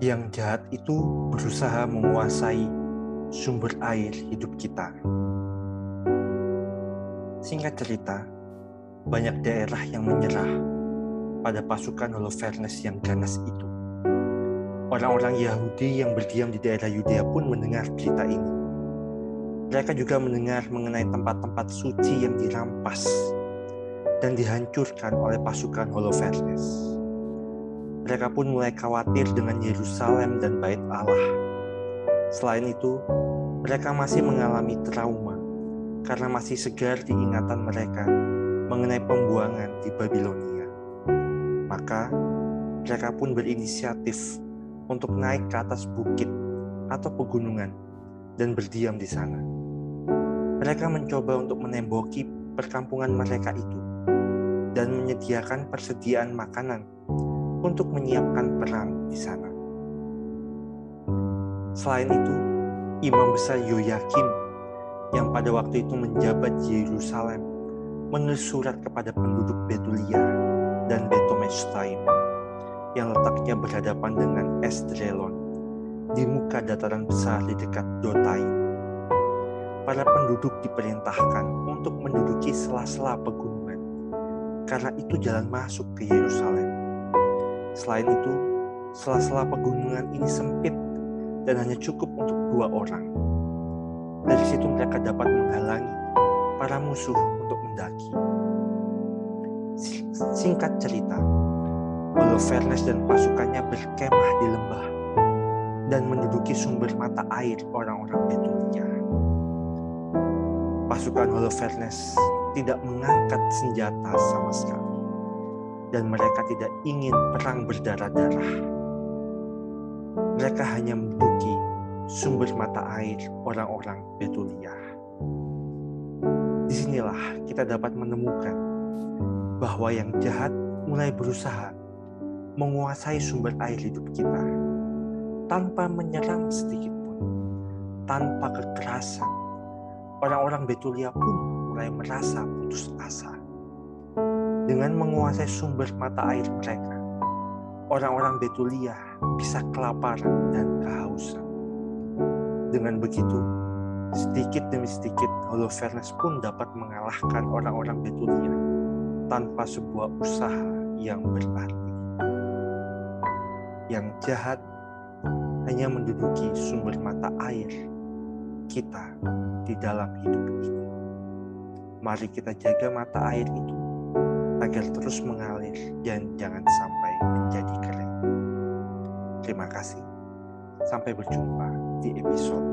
Yang jahat itu berusaha menguasai sumber air hidup kita. Singkat cerita, banyak daerah yang menyerah pada pasukan Holofernes yang ganas itu. Orang-orang Yahudi yang berdiam di daerah Yudea pun mendengar berita ini. Mereka juga mendengar mengenai tempat-tempat suci yang dirampas dan dihancurkan oleh pasukan Holofernes. Mereka pun mulai khawatir dengan Yerusalem dan Bait Allah. Selain itu, mereka masih mengalami trauma karena masih segar diingatan mereka mengenai pembuangan di Babilonia. Maka, mereka pun berinisiatif untuk naik ke atas bukit atau pegunungan dan berdiam di sana. Mereka mencoba untuk menemboki perkampungan mereka itu dan menyediakan persediaan makanan untuk menyiapkan perang di sana. Selain itu, Imam Besar Yoyakim yang pada waktu itu menjabat di Yerusalem menulis surat kepada penduduk Betulia dan Betomestaim yang letaknya berhadapan dengan Esdraelon di muka dataran besar di dekat Dotaim. Para penduduk diperintahkan untuk menduduki sela-sela pegunungan karena itu jalan masuk ke Yerusalem. Selain itu, sela-sela pegunungan ini sempit dan hanya cukup untuk 2 orang. Dari situ mereka dapat menghalangi para musuh untuk mendaki. Singkat cerita, Holofernes dan pasukannya berkemah di lembah dan menduduki sumber mata air orang-orang Betulia. Pasukan Holofernes tidak mengangkat senjata sama sekali, dan mereka tidak ingin perang berdarah-darah. Mereka hanya menduduki sumber mata air orang-orang Betulia. Disinilah kita dapat menemukan bahwa yang jahat mulai berusaha menguasai sumber air hidup kita tanpa menyerang sedikit pun, tanpa kekerasan. Orang-orang Betulia pun mulai merasa putus asa. Dengan menguasai sumber mata air mereka, orang-orang Betulia bisa kelaparan dan kehausan. Dengan begitu, sedikit demi sedikit Holofernes pun dapat mengalahkan orang-orang Betulia tanpa sebuah usaha yang berarti. Yang jahat hanya menduduki sumber mata air kita di dalam hidup ini. Mari kita jaga mata air itu agar terus mengalir dan jangan sampai menjadi kering. Terima kasih. Sampai berjumpa di episode